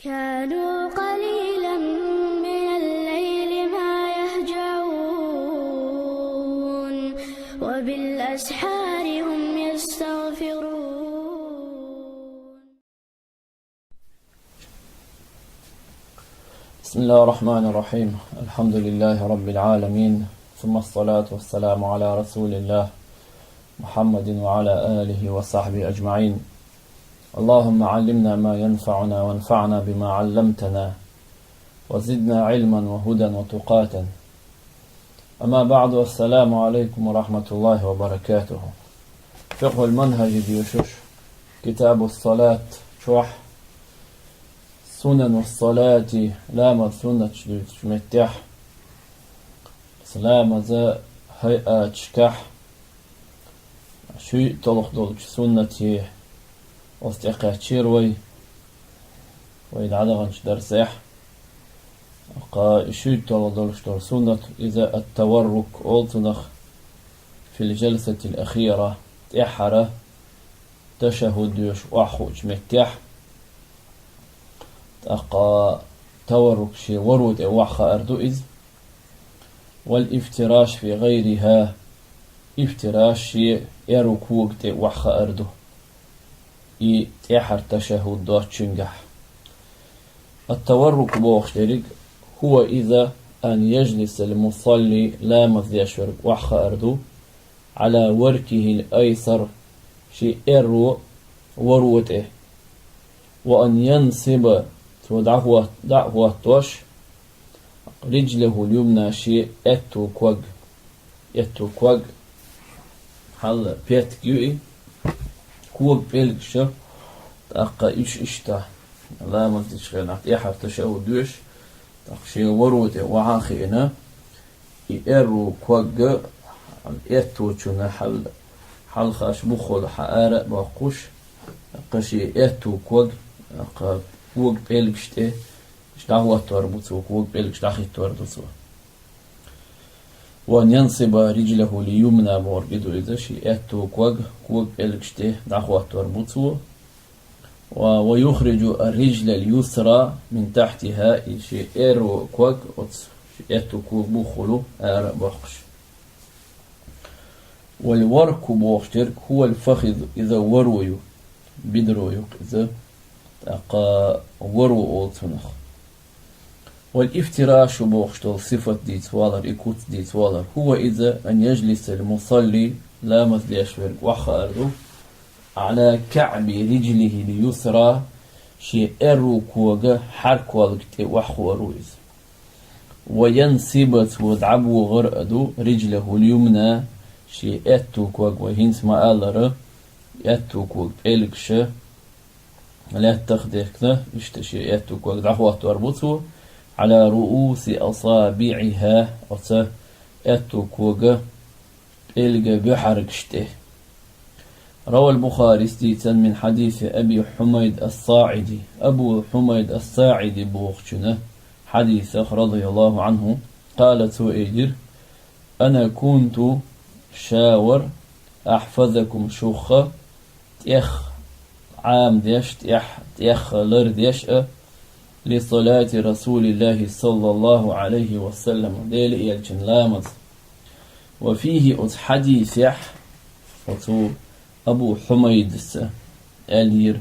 كانوا قليلا من الليل ما يهجعون وبالأسحار هم يستغفرون. بسم الله الرحمن الرحيم. الحمد لله رب العالمين، ثم الصلاة والسلام على رسول الله محمد وعلى آله وصحبه أجمعين. اللهم علمنا ما ينفعنا وانفعنا بما علمتنا وزدنا علما وهدى وتقاتا. أما بعد، السلام عليكم ورحمة الله وبركاته. فقه المنهج ديوشوش، كتاب الصلاة شوح، سنن الصلاة لام سنة شمتح، سلام ذا هيئة شكح شوي طلق دولك سنة واستيقع تشيروي وإذا عدغنش درسيح شوي طلق دولك سنة إذا التورك أولتنخ في الجلسة الأخيرة تحرة تشهد يوش وحوج متح تورك شي ورود وحخا أردوئز، والافتراش في غيرها افتراش شي يركوك وحخا أردو تحر تشهد دوت شنجح. التورك بوخشترك هو إذا أن يجلس المصلي لا مذيشور وحخا أردو على وركه الأيسر شي وروته، وأن ينصب دعوة توش رجله اليمنى شيء اتو كوغ حل بيت كيوي كوغ بيلكش تاقا اشتا لا مزدش غير نحت يحر تشاو دوش تاقشي وروته وعاخينا يأرو كوغ اتو چونا حل خاش بخول حارة باقوش قشي اتو كوغ كوغ بيلكشته دعوة تربطه كوغ بيلكش داخل تربطه، وأن ينصب رجله اليمنى مورجده إذا شيء أتو كوغ بيلكشته دعوة تربطه، ويخرج الرجل اليسرى من تحتها شيء إيرو كوغ أتو كوغ بخلو آر بخش. والورك بوشترك هو الفخذ إذا ورويو بدرويو إذا تاقا ورو أولتنخ. والافتراش بوخشتل صفة ديتوالر إكوت ديتوالر هو إذا أن يجلس المصلي لا مذليشورك وحخا أردو على كعب رجله اليسرى شي إرو كوغا حرك والكتي وحخو أرويز، وينصبت ودعبو غرأدو رجله اليمنى شي أتو كوغ وهينس ما ألر أتو كوغ إلكش لا تخديكنا اشتشي أتو كوغ دعوة تربطو على رؤوس أصابعها أتو كوغ إلغ بحركشته. روى البخاري استيتا من حديث أبي حميد الصاعدي، أبو حميد الصاعدي بوخشنا حديث رضي الله عنه قالت إيجر: أنا كنت شاور أحفظكم شوخة تيخ عام ديش تيخ لر ديش لصلاة رسول الله صلى الله عليه وسلم ديل إيالجن لامز. وفيه حديث أبو حميد الير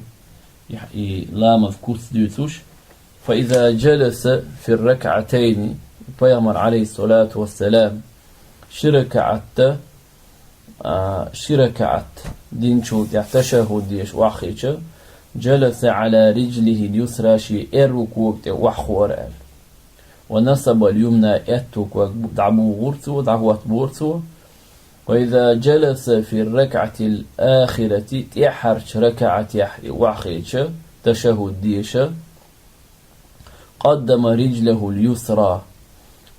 لامز كوت ديوتوش، فإذا جلس في الركعتين بيامر عليه الصلاة والسلام شركعت دينشو تشهد ديش وحخيش جلس على رجله اليسرى شي إركوك وحخور أل، ونصب اليمنى أتوك ودعبو غرتو دعوة بورتو. وإذا جلس في الركعة الآخرة تحرش ركعة يحري وحخيش تشهد ديش قدم رجله اليسرى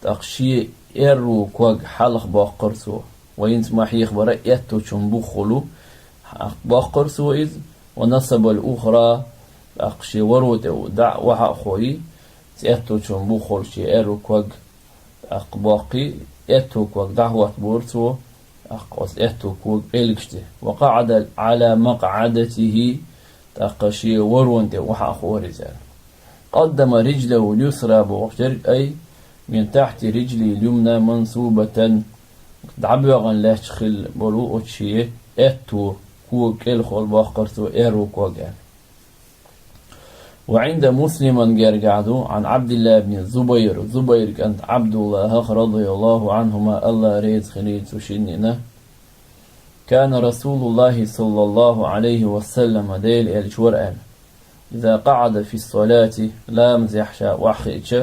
تقشي إركوك حلق باقرتو، وينت ما حيخبر يتو شنبخلو باقرتو إذ، ونصب الأخرى أقشي وروت ودع وحا خوي تأتو شنبخل شي إيرو كوغ أقباقي أتو كوغ دعوة بورتو أقوس أتو كوغ إلكشته، وقعد على مقعدته تقشي ورونت وحا خورزان قدم رجله اليسرى بوغشر أي من تحت رجلي اليمنى منصوبة دعبغن لا تخل بلو أتشيه أتو كو كل خل باقرتو إيرو كوغان. وعند مسلم جرجعدو عن عبد الله بن الزبير كانت عبد الله رضي الله عنهما الله ريز خليل سوشيننا كان رسول الله صلى الله عليه وسلم ديل الشوران إذا قعد في الصلاة لا مزح وحيش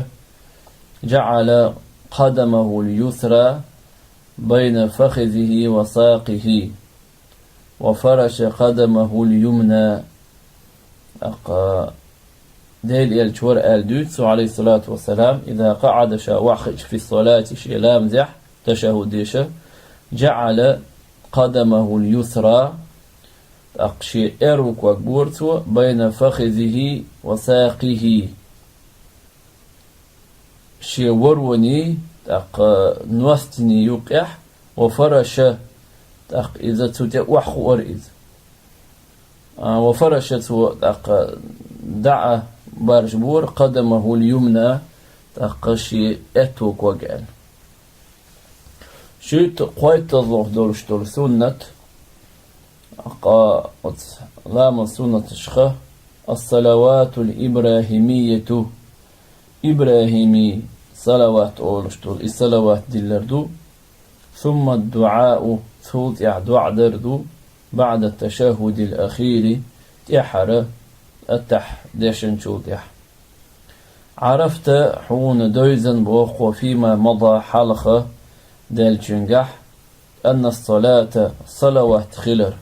جعل قدمه اليسرى بين فخذه وساقه وفرش قدمه اليمنى ديل الشور دوتسو عليه الصلاة والسلام إذا قعد وحيش في الصلاة لا مزح تشهديش جعل قدمه اليسرى أقشي إروك وكبورتو بين فخذه وساقه شي وروني نوستني يقح وفرش إذا تتوى وحو أرئذ وفرش دع بارجبور قدمه اليمنى شي أتوك وقال شيت قويت الله دولش دول سنة لام سنة الشخة الصلوات الإبراهيمية إبراهيمي صلوات أولش دول الصلوات دلردو ثم الدعاء ثوت دعاء دردو بعد التشهد الأخير تحر ديشن شو عرفت حون دويزن بوخ وفيما مضى حلقة دال جنجح أن الصلاة صلوات خلر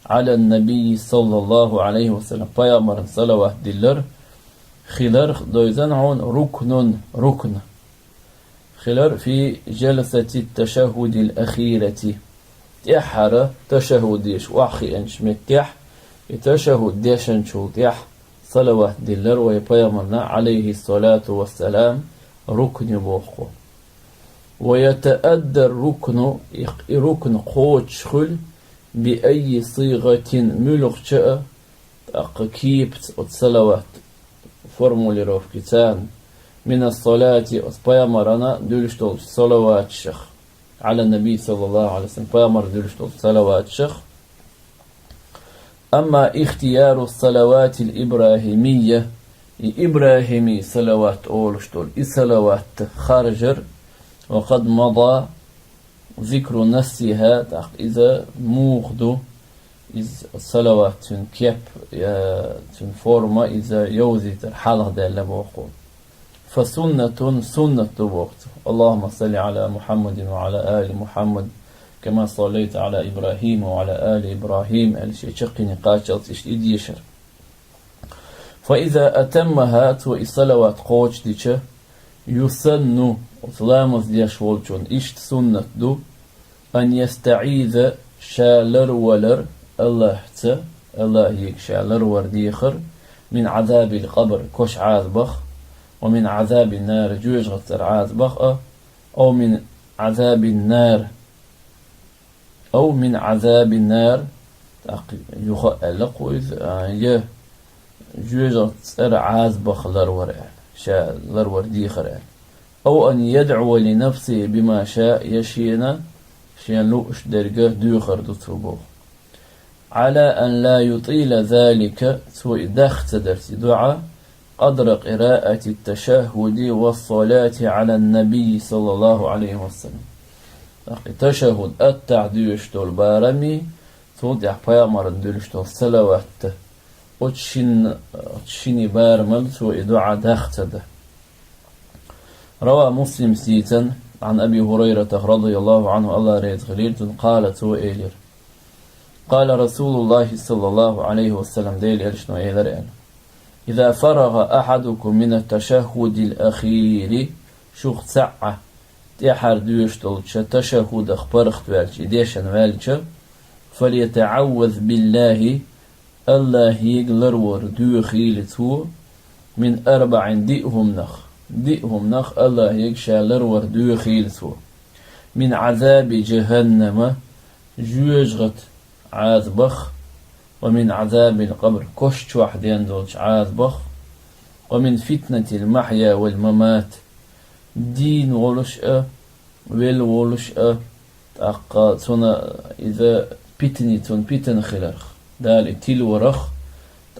على النبي صلى الله عليه وسلم بيامر صلوات دلر خلر دويزن عون ركن خلر في جلسة التشهد الأخيرة تحر تشهديش وحي أنش متح تشهد ديشن شو صلوات دلر ويبيامرنا عليه الصلاة والسلام ركن بوخو ويتأدى ركن قوتش خل بأي صيغة ملغشة كيبت الصلوات فورموليروف كتان من الصلاة بيامرنا دولشتول صلوات شخ على النبي صلى الله عليه وسلم بيامر دولشتول صلوات شخ. أما اختيار الصلوات الإبراهيمية إبراهيمي صلوات أولشتول صلوات خارجر وقد مضى ذكر نفسها إذا موخدو إذا صلوات كيب فورما إذا يوزيت الحلقة دالة بوقو فسنة بوقت اللهم صل على محمد وعلى آل محمد كما صليت على إبراهيم وعلى آل إبراهيم الشيخ نقاش يشر فإذا أتمها تو الصلوات قوش ديشه يسن وطلامز ديش والجون إشت سنة دو أن يستعيذ شالر ولر الله هيك شالر ورديخر من عذاب القبر كوش عاذبخ ومن عذاب النار جوج غتر عاذبخ أو من عذاب النار يخلق وإذ جوج غتر عاذبخ لرور لرور ديخر أو أن يدعو لنفسه بما شاء يشينا شين لوش درجة ديخر دتوبو على أن لا يطيل ذلك سوء دخت درس دعاء قدر قراءة التشهد والصلاة على النبي صلى الله عليه وسلم تشهد التعديش دول بارمي تودع بيامر دولش دول صلوات أتشيني بارمل سوء دعاء دخت ده. روى مسلم سيتا عن أبي هريرة رضي الله عنه الله ريت غليل قالت وإيلر قال رسول الله صلى الله عليه وسلم ديل إرشنو إيلر إذا فرغ أحدكم من التشهد الأخير شوخ ساعة تحر دوشتلش تشهد أخبرخت والش ديشن والش فليتعوذ بالله الله يقلر وردو خيلته من 4 دئهم نخ الله يكشالر وردو خيلته من عذاب جهنم جوجغت عاذبخ ومن عذاب القبر كشت وحدين دولش عاذبخ ومن فتنة المحيا والممات دين ولش ويل ولش أقا تنا إذا بيتني تون بيتن خلرخ دال إتيل ورخ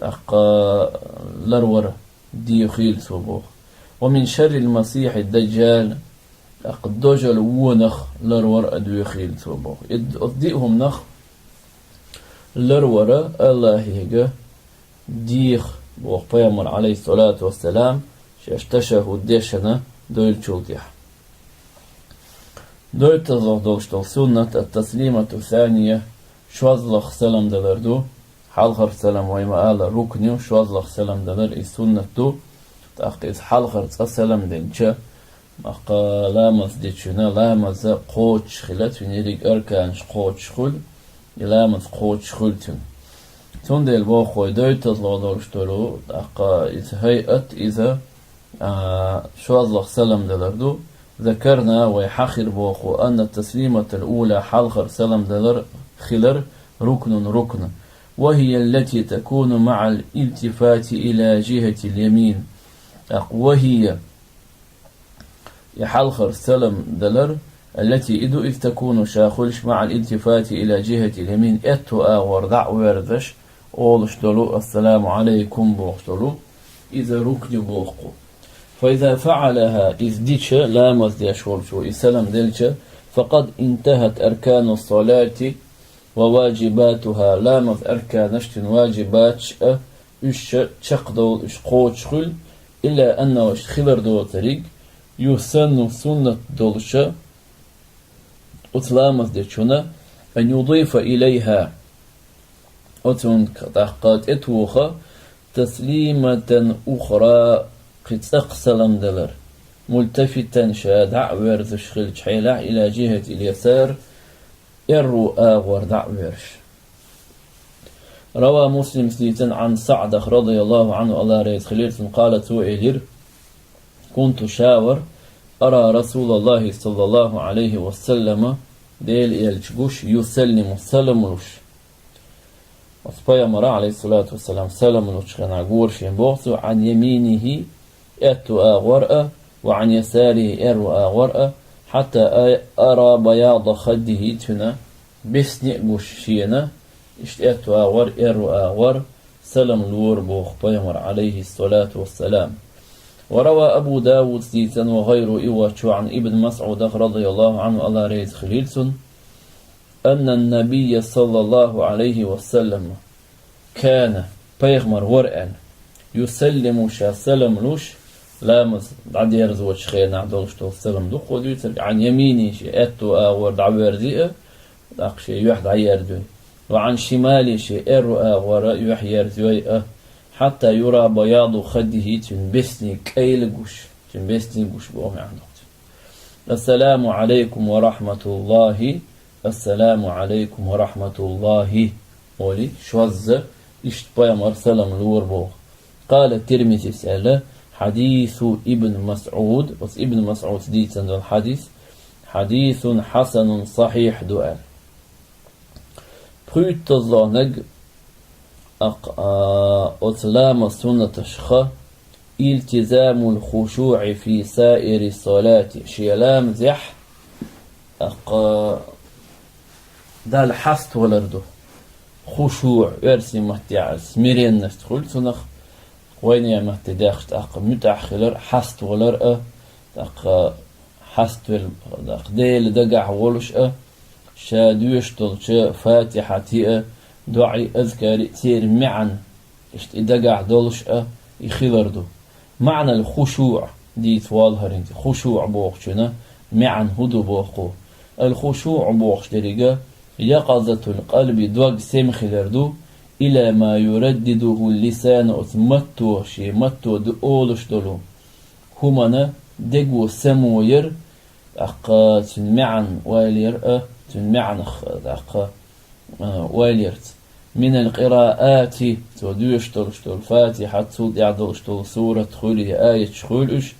أقا لرور دي خيل صبوخ ومن شر المسيح الدجال أقد دجل ونخ لرور أدوي خيل صبوخ أصدقهم نخ لرور الله هيجا ديخ بوخ بيامر عليه الصلاة والسلام شاشتشه الدشنة دول تشوتيح دول تزغدوشتل سنة التسليمة الثانية شوازلخ سلام دلردو حالخر سلام ويما آل ركنيو شوازلخ سلام دلر السنة دو تأقيز حالخر سلام دلجا أقا لامز ديشنا لامز قوش خلت ونيريك أركانش قوش خل لامز قوش خلتن تون ديل بوخوي دوي تزغدوشتلو أقا إذ هيئت إذا شوازلخ سلام دلردو ذكرنا ويحخر بوخو أن التسليمة الأولى حلخر سلام دلر خلر ركن وهي التي تكون مع الالتفات إلى جهة اليمين وهي يحلخر سلام دلر التي إذ تكون شاخلش مع الالتفات إلى جهة اليمين أتو آور دع وردش أولش دلو السلام عليكم بوخشتلو إذا ركن بوخو فإذا فعلها إذ ديتش لامز ديشولشو إسلام ديلش فقد انتهت أركان الصلاة وواجباتها لامز أركانشت واجبات إش تشقدول إش قوتش خل إلا أنه إش خلر دو طريق يسن سنة دولش أتلامز ديشونا أن يضيف إليها أتون تحقات إتوخة تسليمة أخرى قد أقسلم دلر ملتفتا شادع ورزش خلج حيلع إلى جهة اليسار يرو آغور دع ورش روى مسلم سيتا عن سعد رضي الله عنه الله ريز خليلت قالت وإلير كنت شاور أرى رسول الله صلى الله عليه وسلم ديل يلجبوش يسلم السلم لش وصبايا مرا عليه الصلاة والسلام سلم لش كان عقور شين بوغسو عن يمينه أتو آغورأ وعن يساره أرو آغورأ حتى أرى بياض خده تنا بسنئ بوشينا اشتأتو آغور أرو آغور سلم الور بوخ بيمر عليه الصلاة والسلام وروى أبو داود سيتا وغير إيواتشو عن ابن مسعود رضي الله عنه الله ريز خليلسون أن النبي صلى الله عليه وسلم كان بيغمر ورئا يسلم شا سلم لوش لامز بعد يرزوج خينا عدولش تو سلم دو قدو يترك عن يميني شي أتو آور دعوير دي داق شي يوحد عيار دوي وعن شمالي شي إرو آور يوحير دوي حتى يرى بياض خده تنبسني كيلقوش تنبسني قوش بأمي عن السلام عليكم ورحمة الله السلام عليكم ورحمة الله ولي شوز اشتبايا مرسلم لور بوغ قال الترمذي سأله حديث ابن مسعود بس ابن مسعود دي تندو الحديث حديث حسن صحيح دؤال بخيت الظانق أسلام سنة الشخة التزام الخشوع في سائر الصلاة شيلام زح دا الحست ولردو خشوع يرسي مهتعس ميرين نستخل سنخ وين يا مهتداخت متأخر حست ولر حست ديل دقع ولش شادوش تلش فاتحة دعي أذكار تير معا اشت دقع دلش يخلردو معنى الخشوع دي توالهر انت خشوع بوخشنا معا هدو بوخو الخشوع بوخش دريقة يقظة القلب دوق سيم خلردو إلى ما يردده اللسان أثمتو شي متو دولش دلو همنا دقو سموير تنمعن والير تنمعن واليرت من القراءات تودوش تلشتو الفاتحة تود يعدلشتو سورة خولي آية خولش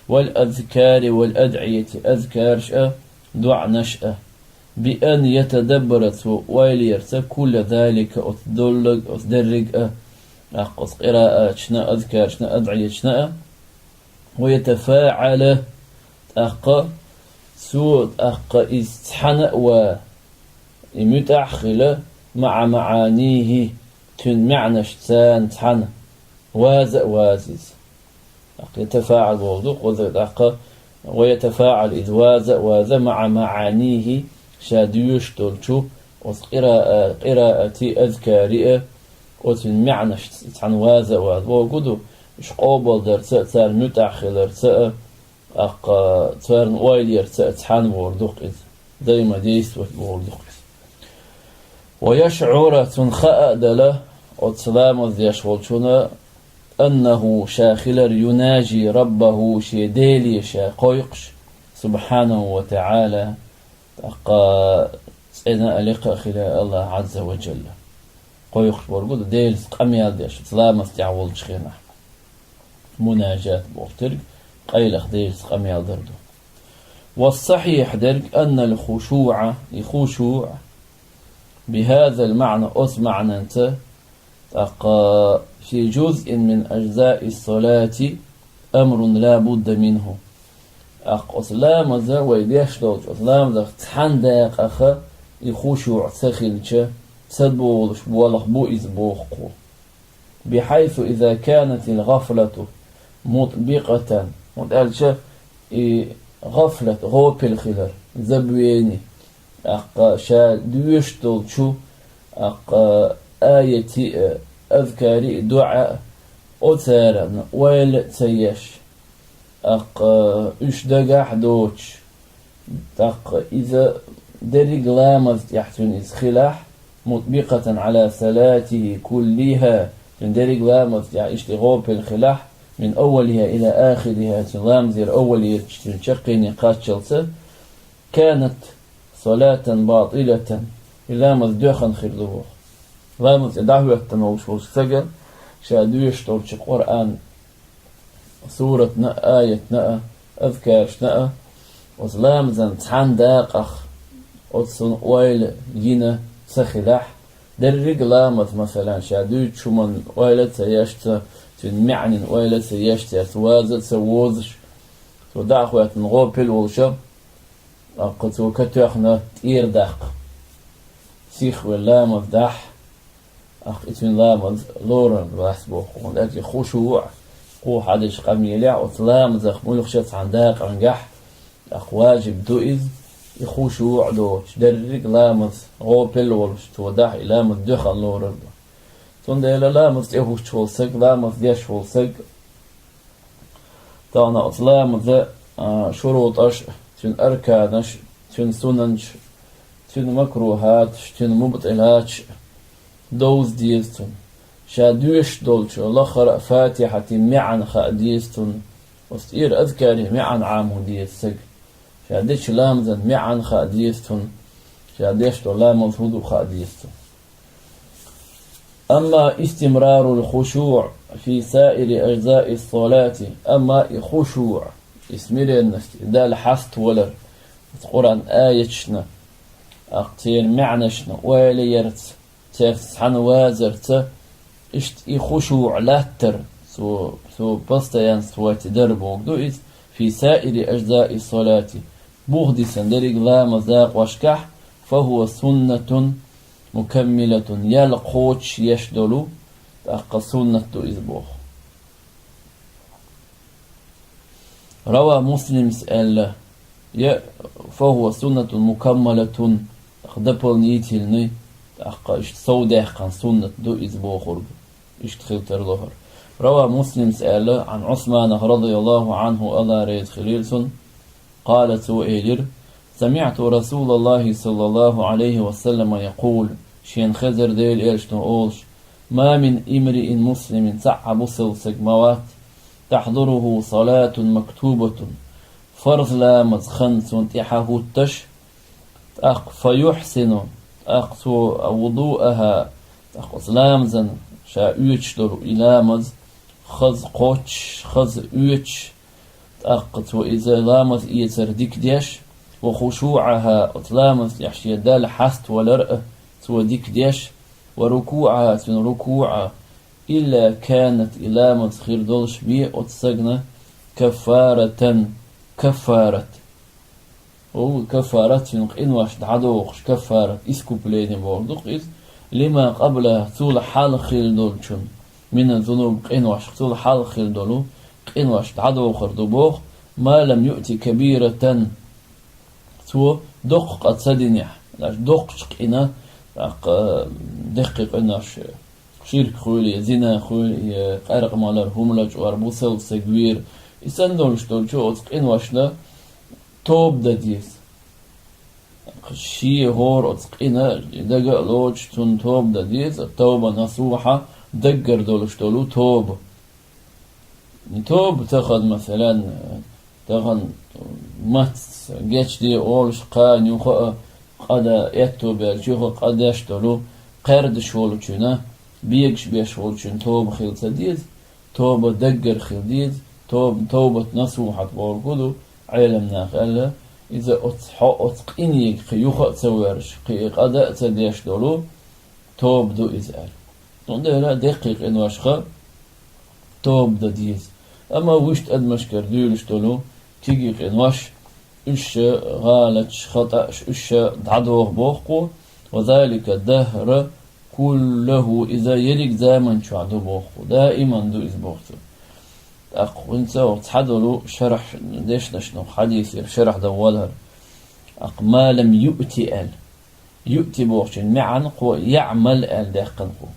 والأذكار والأدعية أذكارش دع نشأ بأن يتدبر واليرت كل ذلك أتدرج أقص قراءة شنا أذكار شنا أدعية شنا ويتفاعل أق سود أق استحنأ ومتأخلة مع معانيه تن معنى شتان تحن وازز يتفاعل بوضوح وذاق ويتفاعل إذ واز مع معانيه شاديوش تلشو قراءة أذكارية وتن معنى شتان واز وقدو إش قابل درساء تار متأخل درساء تار وايلير تحن بوضوح دايما ديس بوضوح ويشعر تنخاء دله وتسلام الزيشولشونا أنه شاخلر يناجي ربه شيديلي شاقويقش سبحانه وتعالى سيدنا أليق خلال الله عز وجل قويقش برقود ديلس قميال ديش سلام استعوال شخينا مناجات بوغترق قيلخ ديلس قميال دردو والصحيح درق أن الخشوع يخشوع بهذا المعنى معنى أنت في جزء من أجزاء الصلاة أمر لا بد منه أسلام ذا ويديش دوج أسلام ذا تحن داق أخا يخشوع تخلش تدبولش بولخ بو إزبوخقو بحيث إذا كانت الغفلة مطبقة متقالش غفلة غوب الخلال زبويني شا دوشتل شو آية أذكاري دعاء أتارن ويل تيش إش دقاح دوش إذا درق لامز يحتون إزخلاح مطبقة على صلاته كلها درق لامز إش لغوب الخلاح من أولها إلى آخرها لامزير أولي تشقي نقاط شلسة كانت صلاة باطلة إلا مزدوخا خردوه لا مزدعوه تنوش والسجل شادوش تولش قرآن سورة نأ آية نأ أذكار نأ وسلام زن تحن داقخ وتصن ويل ينا سخلاح درق لامز مثلا شادوش شمن ويل سيشت تنمعني ويل سيشت توازد سووزش ودعوة نغوبل والشب قلت كتوخنا تير داق سيخ ولا مفدح اتمن لا مز لورن بحسبه ولكن خشوع قو حدش قميلع وسلام زخ ملخشت عن داق انجح واجب دوئز يخشوع دوش درق لامز غوبل ولش تودح إلى مدخل لورن تونده إلى لامز يهوش تولسك لامز ديش ولسك تانا أطلام ذا شروط أش تن أركانش تن سننش تن مكروهات تن مبطلات دوز ديستن شادوش دولش الأخر فاتحة معن خاديستن واستير أذكاره معن عامو ديستك شادش لامزن معن خاديستن شادش لامز هدو خاديستن أما استمرار الخشوع في سائر أجزاء الصلاة أما خشوع اسميرين دال حست ولر القرآن آيتشنا أقتير معنشنا ويليرت تفسحن وازرت اشت خشوع لاتر سو بستيان سوات دربوك دو في سائر أجزاء الصلاة بغدي سندرق لا مذاق واشكح فهو سنة مكملة يلقوش يشدلو تأقى سنة إزبوخ روى مسلم سأل فهو سنة مكملة أخدبل نيتلني تأقى إشت سوداء قان سنة دو إزبوخ إشت خلتر ظهر روى مسلم سأل عن عثمان رضي الله عنه ألا ريد خليلسون قال سؤيلر سمعت رسول الله صلى الله عليه وسلم يقول شين خزر ديل إيرشتو أولش ما من امرئ مسلم صعب سلسك موات تحضره صلاة مكتوبة فرض لامز خنس تحه التش فيحسن وضوءها لامزا شاء إلامز خز قوش خز أوش وإذا لامز إيتر ديك ديش وخشوعها أطلامز يحشي دال حست ولرأ سوديك ديش وركوعها ركوع إلا كانت إلامة خير دولش بي أتسجنا كفارة كفارة أو كفارة ينق واش دعوش كفارة إسكو بليني بوردوق إز لما قبلها طول حال خير دولشون من الذنوب واش طول حال خير دولو واش دعو خردو بوخ ما لم يؤتي كبيرة تو دق قد سدنيح لاش دق قنا دقيق إناش شرك خولي زنا خولي قارق مالر هملاج واربوسل سجوير يسندولش دولشو أتقين واشنا توب دديس شي هور أتقينا دقا لوج تون توب دديس التوبة نصوحة دقر دولش دولو توب توب تاخد مثلا تاخد مات جيش دي أولش قان يوخا قدا يتو بيرجيوخا قداش دولو قردش ولوچونا بيكش بيش ولوچون توب خيل تديز توب دقر خيل ديز توبة نصوحة بورقودو عالمنا قال إذا أتقيني قيوخا تسويرش قيق أداء تديش دولو توب دو إزال لا دقيق إنواشخا توب دا ديز أما وشت أدمش كردولش دولو تيجيق إنواش إش غالتش خطأش إش دعدوه بوخو وذلك الدهر كله إذا يليك دائما شعدو بوخو دائما دو إز بوخو أنت وتحدلوا شرح ليش نشنو حديث شرح دولها ما لم يؤتي يؤتي بوخشن معن قو يعمل داقنقو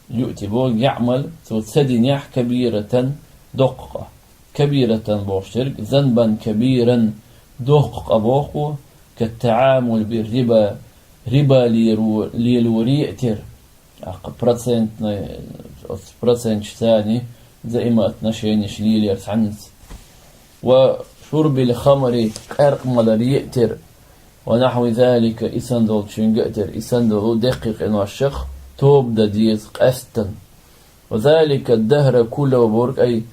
يؤتي بوخ يعمل تسدنيح كبيرة دقة كبيرة بوخشرك ذنبا كبيرا دقة بوخو كالتعامل بالربا ربا ليلوريئتر برسنت ثاني زي ما اتنشين شليل يرسعنس وشرب الخمر أرق ملريئتر ونحو ذلك إسندل شنقتر إسندل دقيق إنو الشخ توب دديز قستا وذلك الدهر كله بورك أي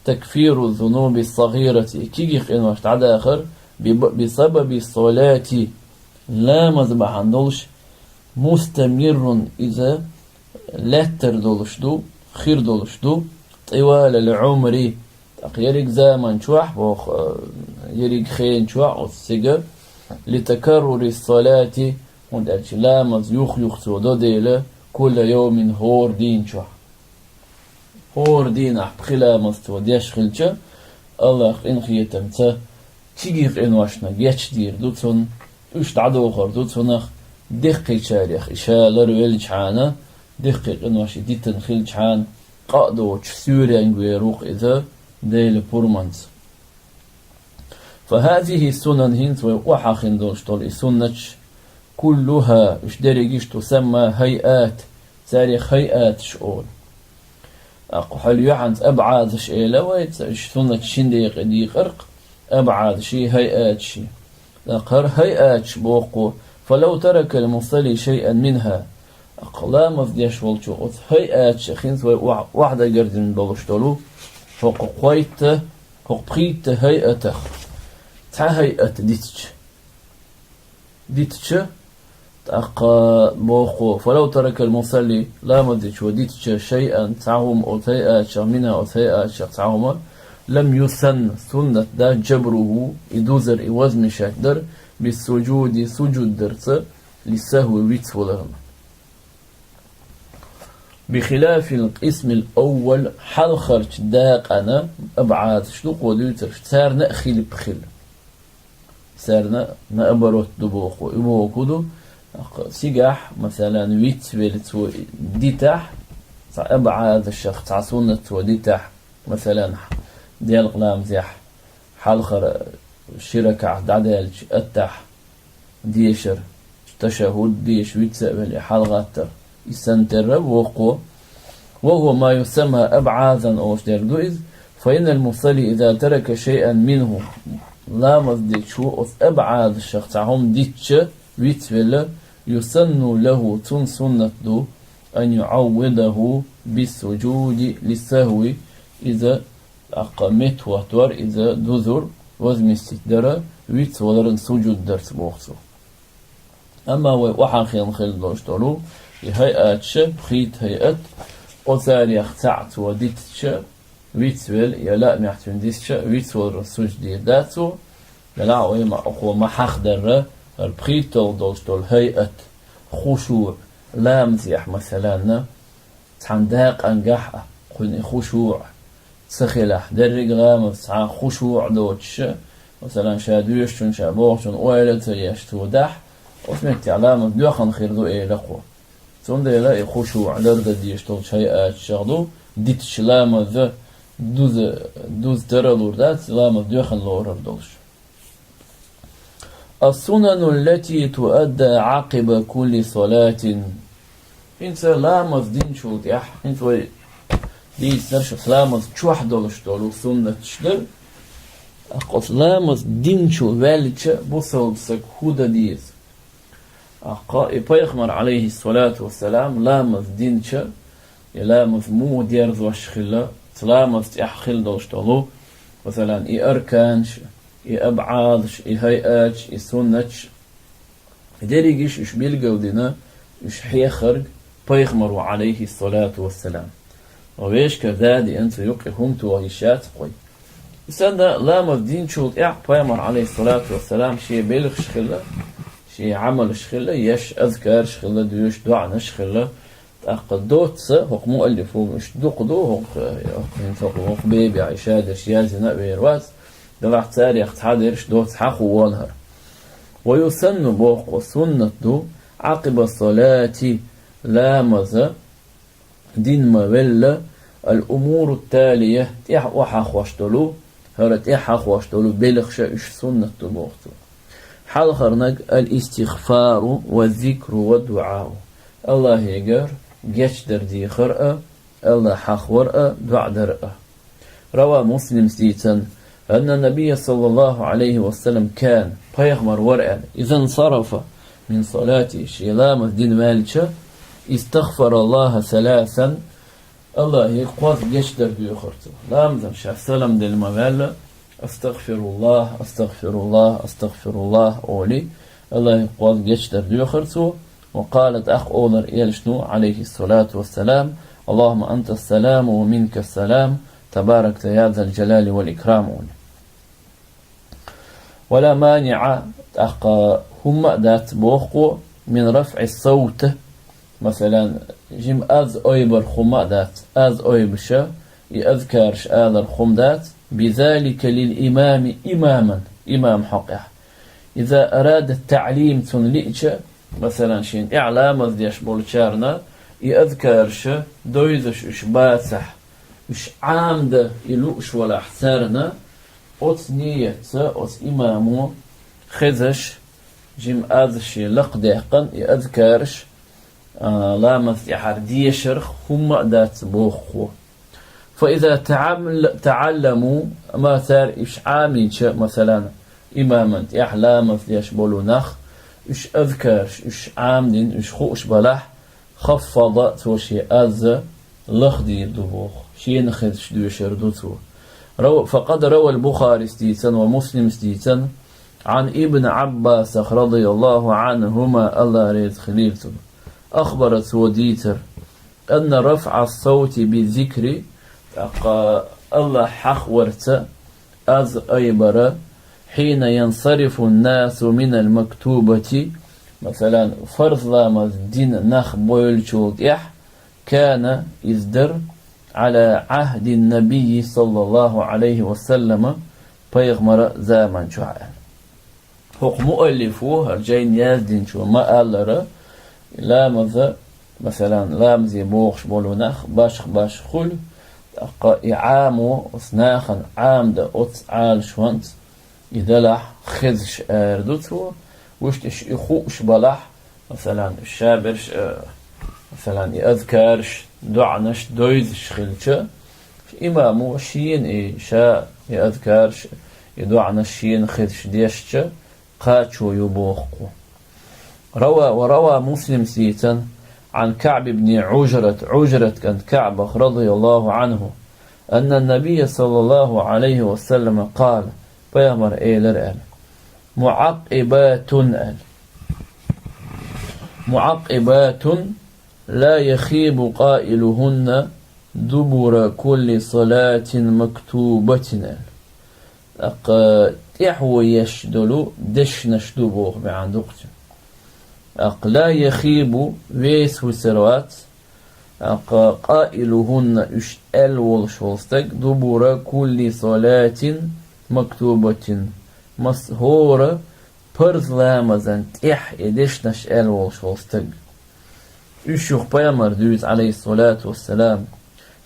تكفير الذنوب الصغيرة كيجيق إنو تعد آخر بسبب الصلاة لا مذبح عندلش مستمر إذا لاتر دولشدو خير دولشدو طوال العمر يريك زمن شوح بوخ يريك خين شوح والسجر لتكرر الصلاة وندرش لا مزيوخ يخسو ديلا كل يوم هور دين شوح هور دين أحبخلا مستوى ديش خلشة الله إن خيتمتا تيجيق إن واشنا جيش دير دوتون وش تعدو خر دوتونخ دقي شاريخ إشالر ويلجحانا دقيق إنواش ديتن خلجحان قادو سوريا ويروق إذا ديل بورمانز فهذه السنن هنت وحاخن دولشتول السنة كلها إش درجيش تسمى هيئات تاريخ هيئات شؤون أقول يعنت أبعاد شيء لويت إش سنة شنديق ديقرق أبعاد شيء هيئات شيء أقر هيئات بوقو فلو ترك المصلي شيئا منها أقلام أفديش والشوط هيئات شخينت واحدة جردن بلشتلو فوق قويت فوق بخيت هيئته تع هيئة ديتش تأق بوقو فلو ترك المصلي لا مديش وديتش شيئا تعهم أو هيئات منها أو هيئات تعهما لم يسن سنة دا جبره إدوزر إوزن شاكدر بالسجود سجود درس للسهو ويتسولهم بخلاف القسم الأول حل خرج داق أنا أبعاد شلوق وديوتر سارنا خيل بخيل سارنا نأبروت دبوخو إبوكودو سيقاح مثلا ويتسولتو ديتاح أبعاد الشخص عصونة وديتاح مثلا ديال قلام زيح حل خر شركة دعدالج أتح ديشر تشهد ديش ويتسأل حلغاتر يسنتر وقو وهو ما يسمى أبعاذا أو شدردوئز فإن المصلي إذا ترك شيئا منه لا مصدق شو أبعاد الشخص عهم ديتش ويتسأل يسن له تن سنة دو أن يعوضه بالسجود للسهو إذا أقامت وطور إذا دوذر وزم استدرى ويت ولرن سجود درس بوخسو أما وحاخين خيل دوشتلو هيئاتش بخيت هيئت أثار يختعت وديتش ويتول يلا محتون ديتش ويتول رسوج دي داتو يلا ويما أقوى ما حخدر البخيت دولشتول هيئت خشوع لامزيح مثلا تحنداق أنجح قلني خشوع سخلح درق لامز عن خشوع دوتش مثلا شادويشتون شابوشتون ويلت يشتو دح وسمعت علامة دوخن خير دو إيه لقوة ثم يلاقي خشوع درد ديشتول شيئات شغدو ديتش لامز دوز ترلور دات لامز دوخن لورر دولش السنن التي تؤدى عقب كل صلاة انت لامز دين شو تيح انت دي سرش لامز تشوح دولش دولو سنة تشدر أقص لامز دين شو ذلك بصل بسك هودا ديز أقا إبايخمر عليه الصلاة والسلام لامز دين شا لامز مو ديرز وشخلا لامز تيحخل دولش دولو مثلا إي أركانش إي أبعادش إي هيئاتش إي سنتش ديريجيش إش بيلقوا دينا إش حيخرج بايخمر عليه الصلاة والسلام وبيش كذادي أنت يقهم توهيشات قوي سنة لامز دين شوط بايمر عليه الصلاة والسلام شي بيلغ شخلة شي عمل شخلة يش أذكار شخلة ديوش دعنا شخلة تأقدوت هق مؤلفو مش دقدو هق بيبي عشاد شيازنا بيرواز دلع تاريخ تحادرش دوت حقو وانهر ويسن بوق وسنة دو عقب الصلاة لامز دين مبلة الأمور التالية تيح وحاق واشتلو هرا تيح واشتلو بلغش إش سنة الوقت حال خرنق الاستغفار والذكر والدعاء الله يقر جيش در دي خرأة الله حق ورأة دعا درأة روى مسلم سيتن أن النبي صلى الله عليه وسلم كان بيغمر ورأة إذا انصرف من صلاة شلام الدين مالك استغفر الله ثلاثا الله يقوض جشدر بيخرته لامزم شاف سلام دل مغالة استغفر الله استغفر الله استغفر الله أولي الله يقوض جشدر بيخرته وقالت أخ أولر إيلشنو عليه الصلاة والسلام اللهم أنت السلام ومنك السلام تبارك يا ذا الجلال والإكرام أولي ولا مانع هم ذات بوخو من رفع الصوت مثلا جيم أز أيبر خمادات أز أيبشة يأذكرش آل الخمدات بذلك للإمام إمام حقه إذا أراد التعليم تنلئش مثلا شين إعلام ديش بولشارنا يأذكرش دويزش إش باسح إش عامد يلوش ولا حسارنا أوت نية أوت إمامو خزش جيم أزش لقدقن يأذكرش لامز يحردي شرخ هم دات بوخو فإذا تعلموا ما ثار إش عامي مثلا إماما يحلامز يشبولو نخ إش أذكرش إش عامدين إش خوش بلح خفض توشي أز لخدي دبوخ شي نخدش دو شردوتو فقد روى البخاري ستيتن ومسلم ستيتن عن ابن عباس رضي الله عنهما الله ريت خليلته أخبرت وديتر أن رفع الصوت بالذكر الله حخورت أز أيبر حين ينصرف الناس من المكتوبة مثلا فرض لامز دين نخ بويلشوت كان إزدر على عهد النبي صلى الله عليه وسلم بيغمر زمن شعر حق مؤلفوه الجين يازدين شو ما ألر لامز مثلا لامز بوخش بولونخ باش خل إعامو أصناخا عامد أتعال شوانت إذا لح خذش أردوتو وشتش إخوش بلح مثلا الشابرش مثلا يأذكرش دعنش دويزش خلشة إمامو شين شاء يأذكرش يدعنش شين خذش ديشش قاتشو يبوخو وروى مسلم سيتا عن كعب بن عجرة كانت كعب رضي الله عنه أن النبي صلى الله عليه وسلم قال بيامر إيلر معقبات لا يخيب قائلهن دبر كل صلاة مكتوبة. تحو يشدلو دش نشدبوه بعندقت. لا يخيب ويس وسروات قائلهن اشتال والشوستك دبر كل صلاة مكتوبة مسهورة فرض لامزن تح إدش نشال والشوستك. يشوخ بيامر دوز عليه الصلاة والسلام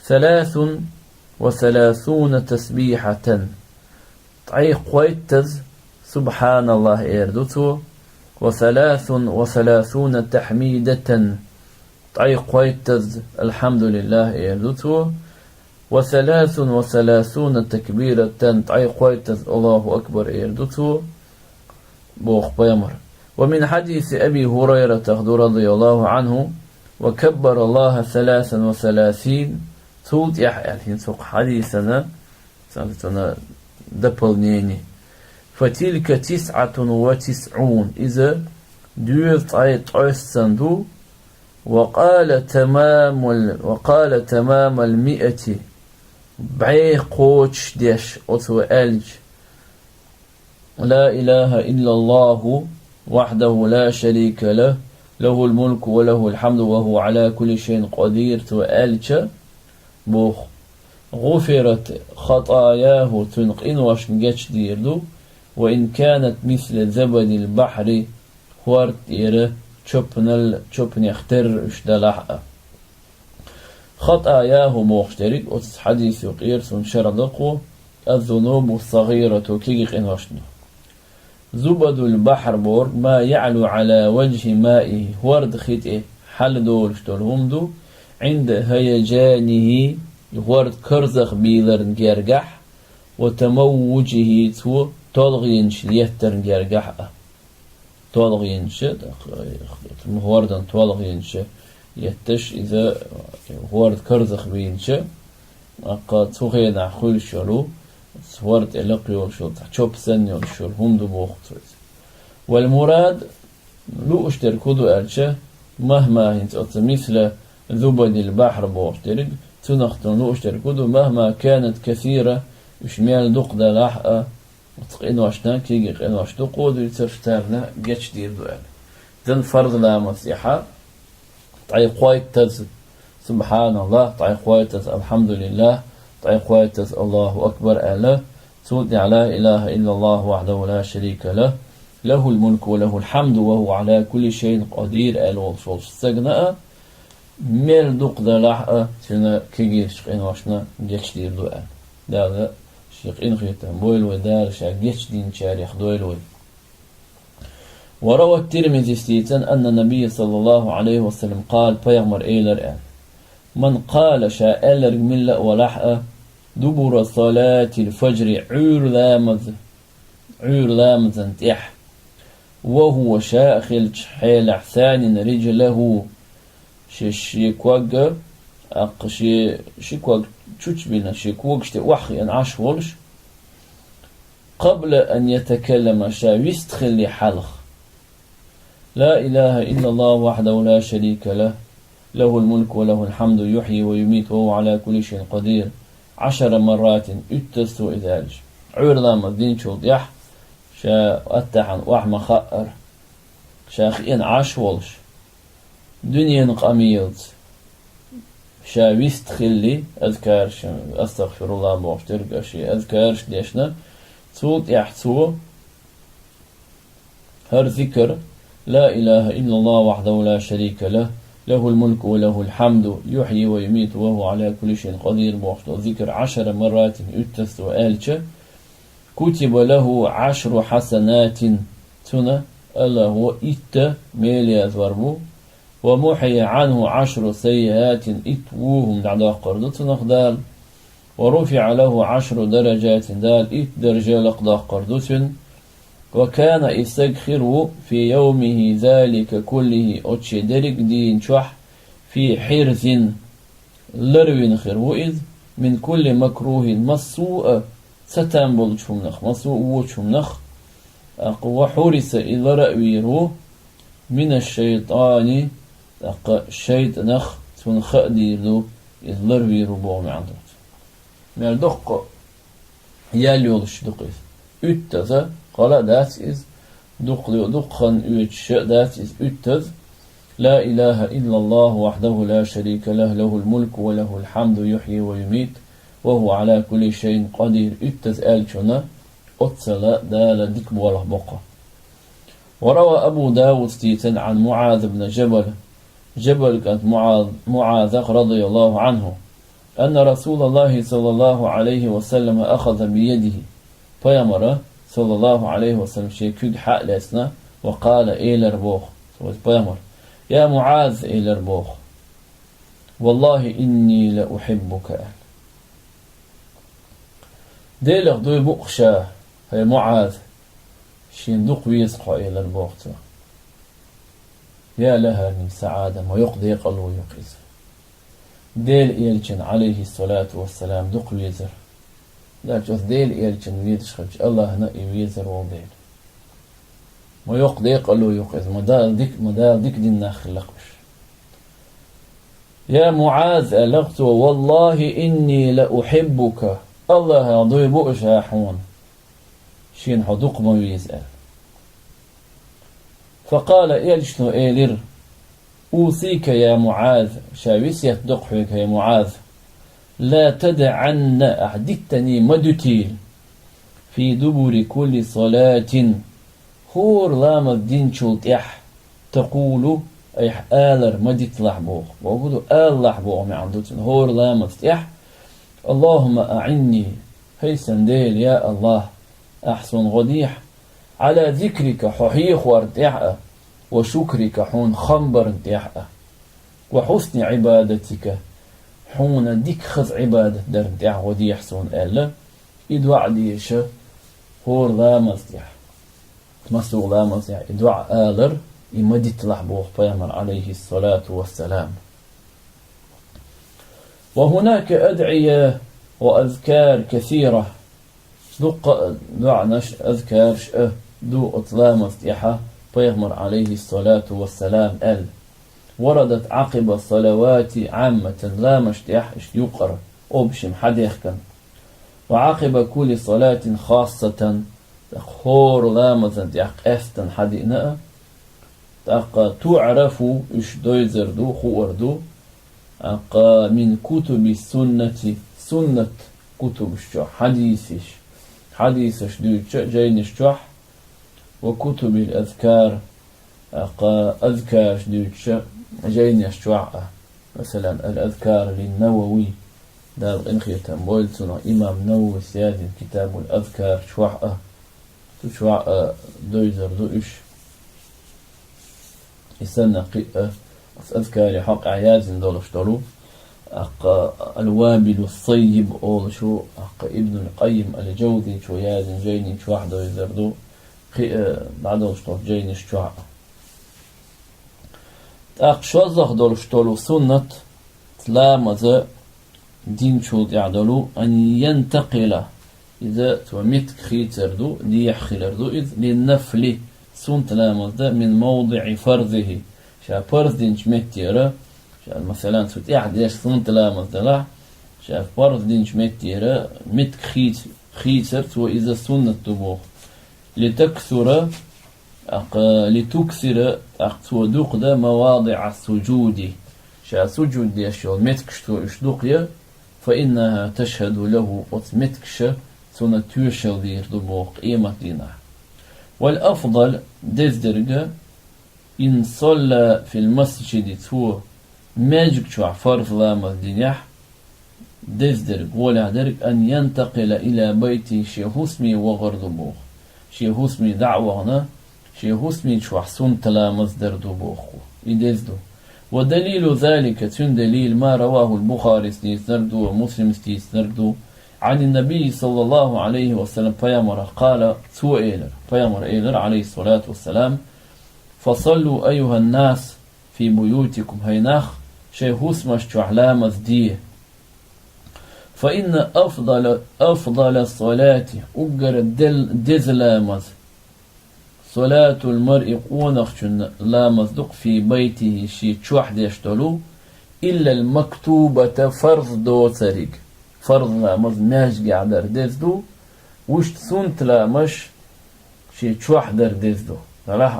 33 تسبيحة تعيق قويتز سبحان الله إيردوتو 33 تحميدة تعيق قويتز الحمد لله إيردوتو 33 تكبيرة تعيق قويتز الله أكبر إيردوتو بوخ بيامر. ومن حديث أبي هريرة رضي الله عنه وكبر الله 33 تولد يحيى سوق حديثنا سنتنا دبلنيني فتلك 99 إذا دوت عيط عسندو وقال تمام 100 بعي قوش ديش أتو ألج لا إله إلا الله وحده لا شريك له له الملك وله الحمد وهو على كل شيء قدير تؤالك بوخ غفرت خطاياه تنقين واش نجاش ديردو وإن كانت مثل زبد البحر خوارت إيره تشوبن يختر اشدلحة خطاياه مخترق أتس حديث يقيرسون شردقو الذنوب الصغيرة كيق إن واشنو زبد البحر بور ما يعلو على وجه مائه ورد خيته حل دولش دولهمدو عند هيجانه ورد كرزخ بيلر نجرجح وتموجه تو طلغينش ليتر نجرجح طلغينش مهوردا طلغينش يتش إذا ورد كرزخ بينش قد تغينا خل شلو ورد إلقيو شو تحشوب سنيو شو هم دو بوختوز. والمراد لو اشتركودو ألشة مهما هنت مثل زبد البحر بوشترك تنختن لو اشتركودو مهما كانت كثيرة وشمال دقدة لحقة وتقين واشنا كيجي قين واشتو قودو يتفترنا جيش دير دوال ذن فرض لا مسيحة تعي قويت تز سبحان الله تعي قويت تز الحمد لله تعي قويت تز الله أكبر أله تود على إله إلا الله وحده لا شريك له له الملك وله الحمد وهو على كل شيء قدير أله والشوش استغناء ميل دقدة لحقة سنة كيجيش قين واشنا جيش دير دوال دادا شيقين خيتان بويل ودار شاقيش دين شاريخ دويلوي. وروى الترمذي ستيتن أن النبي صلى الله عليه وسلم قال بيغمر إيلر من قال شاء ألر من ولحقة دبر صلاة الفجر عور لامز انتح وهو شاخل حيل حسان رجله شيكوغ شيكوغ تشوش بينا شيكوغ شتي وحي ان عاش ولش قبل أن يتكلم شاويست خلي حلخ لا إله إلا الله وحده لا شريك له له الملك وله الحمد يحيي ويميت وهو على كل شيء قدير 10 مرات اتستو إذالج عور لامز دين شو ضيح شا أتحن وحما خأر شاخين عاش ولش دنيا قميض شاويست خلي أذكارش أستغفر الله بوفترق أشي أذكارش ليشنا صوت يحتوى هر ذكر لا إله إلا الله وحده لا شريك له له الملك وله الحمد يحيي ويميت وهو على كل شيء قدير بوحده ذكر 10 مرات اتث وآلش كتب له 10 حسنات تنا ألا هو إت ميلي أذوربو ومحي عنه 10 سيئات إتوهم دعدا قردتنا خدال ورفع له 10 درجات دال إت درجة لقدا قردتن وكان يستغفر في يومه ذلك كله أتشي درك دين شح في حرز لروين خروئذ من كل مكروه مسوء ستنبل شمنخ مسوء وشمنخ وحرس إذا رأويره من الشيطان الشيط نخ تون خدير دو يزلر ويربو معندوت مال دق ياليولش دقيس ütteze قال that is دقن üç that is üttez لا إله إلا الله وحده لا شريك له له الملك وله الحمد يحيي ويميت وهو على كل شيء قدير üttez elçona أتصل دال ديك بوله بقى. وروى أبو داود ستيتن عن معاذ بن جبل كانت معاذ رضي الله عنه أن رسول الله صلى الله عليه وسلم أخذ بيده فيمر صلى الله عليه وسلم شيكود حق لسنا وقال إيلر بوخ فيمر يا معاذ إيلر بوخ والله إني لأحبك ديلر دوي بقشاه هي معاذ شين دق ويسقى إلى البوقت يا لها من سعادة ما يقضي قلو يقيز ديل إيلشن عليه الصلاة والسلام دق ويزر لا جوث ديل إيلشن ويدشخج الله نقي ويزر وديل ما يقضي قلو يقيز مدال ديك دينا خلقش يا معاذ ألغت والله إني لأحبك الله يضي بؤشا حون شين حدوق ما يسأل فقال إيلشنو إيلر أوصيك يا معاذ شاويس يتدق حيك يا معاذ لا تدعن أحدثني مدتيل في دبر كل صلاة هور لام الدين شلت تقول أيح آلر مدت لحبوخ وقولوا آل لحبوخ معندوتن هور لام اللهم أعني هيسن ديل يا الله أحسن غديح على ذكرك ححيخ وارتيح وشكرك حون خنبر ارتيح وحسن عبادتك حون ديك خز عبادة در ارتيح وديح سون ألا إدوع ديش هور لا مزيح مسوغ لا مزيح إدوع آلر إمدت لحبوخ فيمر عليه الصلاة والسلام. وهناك أدعية وأذكار كثيرة دعنش أذكار دو أطلام مفتيحة فيغمر عليه الصلاة والسلام وردت عقب الصلوات عامة لا مشتيح يقر أبشم حديخ كان وعقب كل صلاة خاصة خور لا مزنديح أفتن حدينا تعرف إش دويزردو خوردو من كتب السنة سنة كتب الشح حديثش دويتش جين الشح وكتب الأذكار أذكار دويتش جين الشح مثلا الأذكار للنووي دار إنخية بولتنا إمام نووي سيادي كتاب الأذكار شوح دويزر دويش يسنى قئة أذكار حق عيازن دولشتلو الوابل الصيب أول شو ابن القيم الجوزي شو يازن جيني شو واحدة يزردو بعد شطف جيني شو شوزخ دولشتلو سنة تلامز دين شو يعدلو أن ينتقل إذا توميت خيتردو ديح خيلردو إذ للنفل سنة تلامز من موضع فرضه شا فرض دينش متيرة مثلا سوت يحديش سنة تلامز دلع شا فرض دينش متيرة مت خيتر وإذا سنة تبوخ لتكثر لتكثر ودوق ده مواضع السجود شا سجود دي أشياء متكشتو إشدوقيا فإنها تشهد له وتمتكش سنة تيشل دير دبوخ إيمة دينا. والأفضل دزدرجة إن صلى في المسجد تو ماجك شو فرض لامز دينيح دزدرج ولا درج أن ينتقل إلى بيت شيخوسمي وغردبوخ شيخوسمي دعوة شيخوسمي شو حسون تلامز دردبوخ يدزدو. ودليل ذلك دليل ما رواه البخاري استيسنردو ومسلم استيسنردو عن النبي صلى الله عليه وسلم فيامر قال فيامر إيلر عليه الصلاة والسلام فصلوا أيها الناس في بيوتكم هيناخ شيخوس مشتو علامة ديه فإن أفضل الصلاة أجر دزلامز صلاة المرء قونخشن لا مصدق في بيته شي تشوح ديشتلو إلا المكتوبة فرض دو تريق فرض لا مز ماش قاعدر ديزدو وش سنت لا مش شي تشوح در ديزدو راح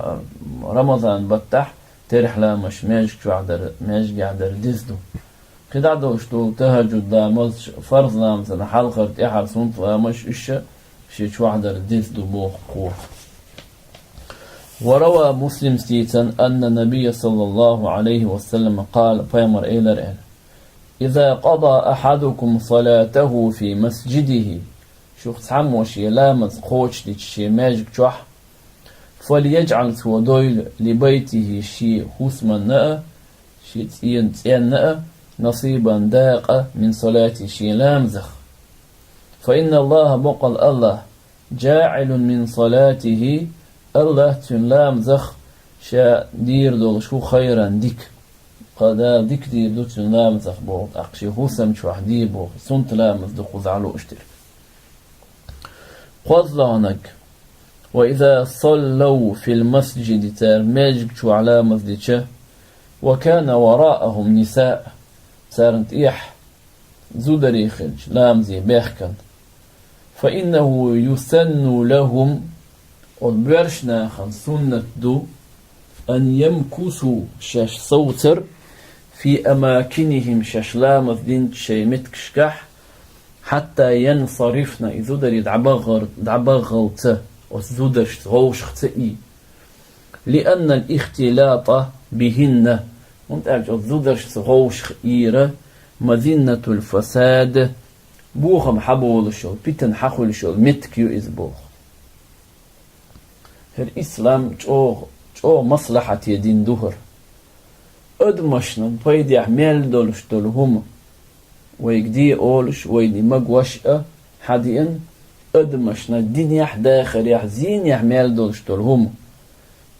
رمضان بتح ترح لا مش ماش قاعدر ديزدو كده دوشتو تهجد دا مز فرض لا مثلا حلقة إحر سنت لا مش إيش شي تشوح در ديزدو بوخ قوة. وروى مسلم ستيتن أن النبي صلى الله عليه وسلم قال فيمر إيلر إذا قضى أحدكم صلاته في مسجده شوخ تحمو شي لامز خوش شي ماجك جوح فليجعل سودويل لبيته شي حسما نأ شي تين نأ نصيبا داقة من صلاة شي لامزخ فإن الله بقل الله جاعل من صلاته الله تنلام زخ شا دير دول شو خيرا ديك قدا ديك دير دو تنلام زخ بوغ أقشي هوسم شو حدي بوغ سنت لامز دو قزعلو اشتر قزلانك وإذا صلوا في المسجد تار ماجك شو على مزديشه وكان وراءهم نساء سارنت إيح زودري خلج لامزي بيخكن فإنه يسن لهم والبرشنا خن سنة دو أن يمكسوا شاش صوتر في أماكنهم شاش لامز دين شي متكشكح حتى ينصرفنا إذودر يدعبغلت وزودش غوش ختئي لأن الاختلاط بهن منتعج الزودش غوش خئيرة مذنة الفساد بوخم حبول الشغل بيتن حقول الشغل متكيو إزبوخ الإسلام جو مصلحة يدين دهر أدمشنا بيدي أحمال دولش دولهم ويقدي أولش ويدي مقوشة حديئن أدمشنا الدين يحداخر يحزين يحمال دولش دولهم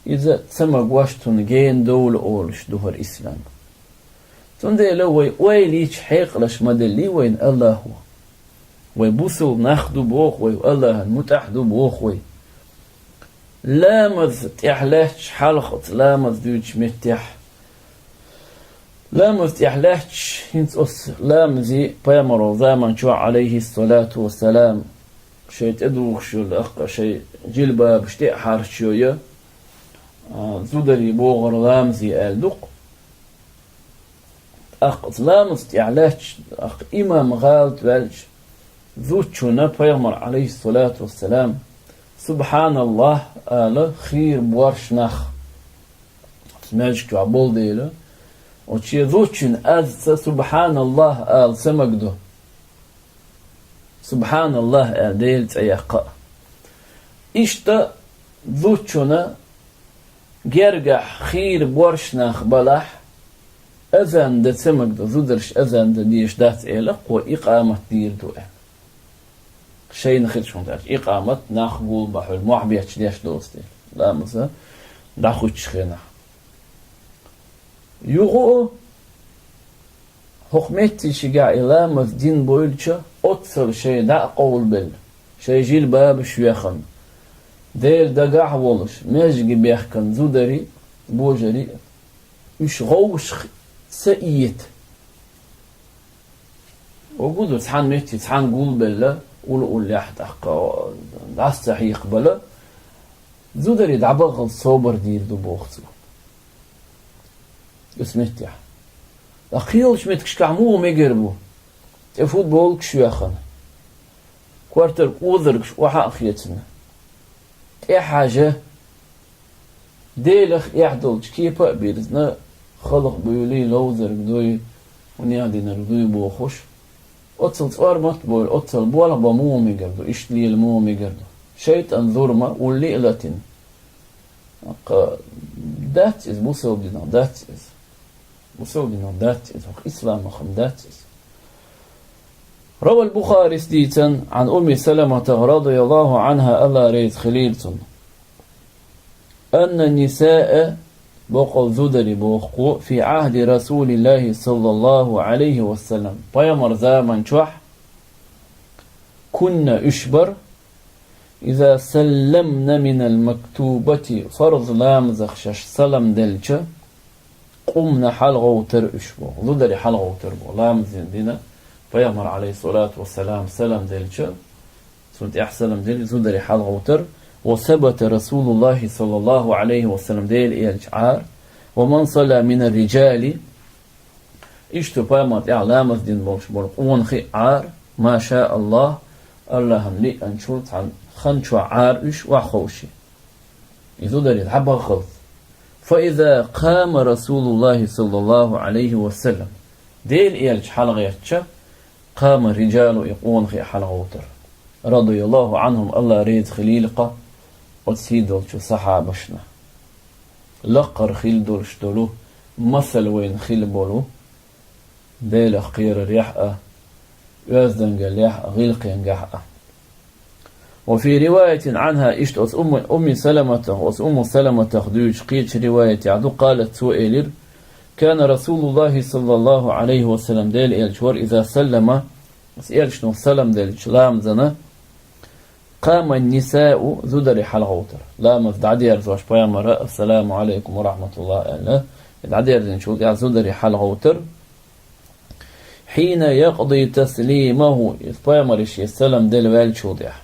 إذا تسمى قوشتون جين دول أولش دهر إسلام تندي لو ويليش حيق لش مدلي وين الله هو ويبوسو ناخدو بوخ وي الله المتحدو بوخ وي لامز تحلاتش حلقت لامز دوش متح لامز تحلاتش هنس أس لامزي بيامرو زامن شو عليه الصلاة والسلام شيء تدوخ شو الأخ شيء جلبة بشتي حارش شوية زودري بوغر لامزي آلدق أخ لامز تحلاتش أخ إمام غالت والج ذوتشونا بيامر عليه الصلاة والسلام سبحان الله آله خير بورش نخ سماجك عبول ديله وشي ذوتشن أز سبحان الله آل سمقدو سبحان الله آل ديل تأيقا إشتا ذوتشونا جرجح خير بورش نخ بلح أذن دا سمقدو ذودرش أذن دا ديش دات إلق وإقامة دير دو شيء نخدش منتاج إقامة ناخقول بحول محبيتش ديش دوستي لا مثلا داخوش خينا يغو حكمتي شجاع إلا مفدين بويلشة أكثر شيء دا قول بل شيء جيل باب شويخن دير دقاح ولش ماجي بيحكن زودري بوجري مش غوش سئيت وقودو تحان ميتي تحان قول بل قول لحد أحقا داستح يقبله زودر يدعبغ الصوبر دير دو بوختو اسمت يح أخيل شمتكش كعمو ميقربو تفوت بولك شويخن كوارتر قوذركش وحا أخيتنا اي حاجة ديلخ يحدلش كيبا بيرزنا خلق بيولي لوزرك دوي ونيادي نردوي بوخوش أتصل صار مطبول أتصل بولا بمو ميقردو إيش لي المو ميقردو شيطان ذرمة واللي لاتين that is بوصودنا that is بوصودنا that is إسلام أخم that is روى البخاري سديتا عن أم سلمة رضي الله عنها ألا ريت خليلتن أن النساء بقل ذدري بوخو في عهد رسول الله صلى الله عليه وسلم بيامر زامن شوح كنا أشبر إذا سلمنا من المكتوبة فرض لام زخشش سلم دلچ قمنا حلغوتر اشبو ذدري حلغوتر بو لام زندنا فيغمر عليه الصلاة والسلام سلم دلچ سنت احسلم دل ذدري حلغوتر وثبت رسول الله صلى الله عليه وسلم ديل إلجعار ومن صلى من الرجال اشتو بامات اعلام الدين بولش بولق ونخي عار ما شاء الله اللهم لي أنشرت عن خنشو عارش وخوشي إذا دريد حبا خلط فإذا قام رسول الله صلى الله عليه وسلم ديل إيالج حلقة يتشا قام الرجال يقون خي حلقة وتر رضي الله عنهم الله ريد خليلقة وتسيدول شو صحابشنا لقر خيل دولش دولو مثل وين خيل بولو ديل خير ريحة يازدن قال غيلقين قحة وفي رواية عنها إشت أم سلمة تخدوش قيتش رواية عدو قالت سؤالر كان رسول الله صلى الله عليه وسلم ديل إلجور إذا سلم إلشنو سلم ديل شلام زنا قام النساء ذدري حلغوتر لا مفدعدير زواج بيامر السلام عليكم ورحمة الله أهلا دعدير نشوف ذدري حلغوتر حين يقضي تسليمه بيامرش السلام ديل والشوديح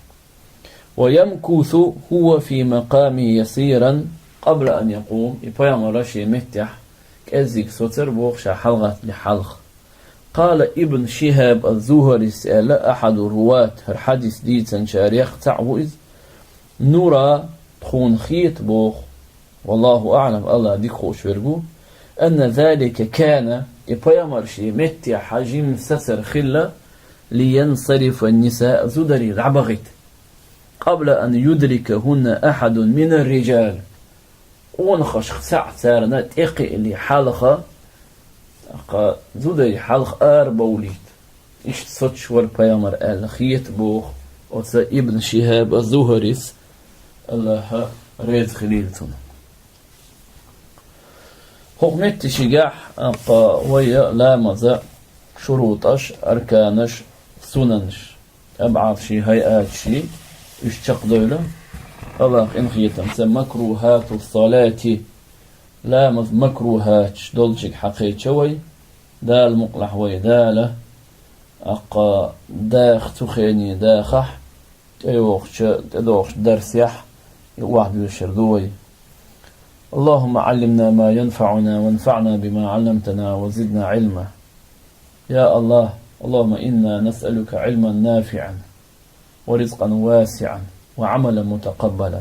ويمكث هو في مقام يسيرا قبل أن يقوم بيامرش متح كأزيك سوتر بوخشا حلغة لحلق قال ابن شهاب الزهري سأل أحد الرواة الحديث ديتن شاريخ تعويز نرى تخون خيط بوخ والله أعلم الله ديك خوش ورقو أن ذلك كان يبيامرش متح حجم سسر خلة لينصرف النساء زدري العبغيت قبل أن يدركهن أحد من الرجال ونخش ساعة سارنا تقي اللي حلقة زودي حلق بوليت إيش تصدش والبيامر خيط بوخ وتسا ابن شهاب الزهريس الله ريد خليلتون حكمت شجاح ويا لا مزا شروطش أركانش سننش أبعاد شي هيئات شي اشتق دولة الله إن خيتم مكروهات الصلاة لا مكروهات دولشك حقيقة شوي دال مقلح وي دالة أقا داخ تخيني داخح تدوخش درس يح واحد يشردوي اللهم علمنا ما ينفعنا وانفعنا بما علمتنا وزدنا علما يا الله اللهم إنا نسألك علما نافعا ورزقا واسعا وعملا متقبلا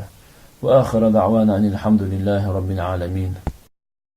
وآخر دعوانا أن الحمد لله رب العالمين.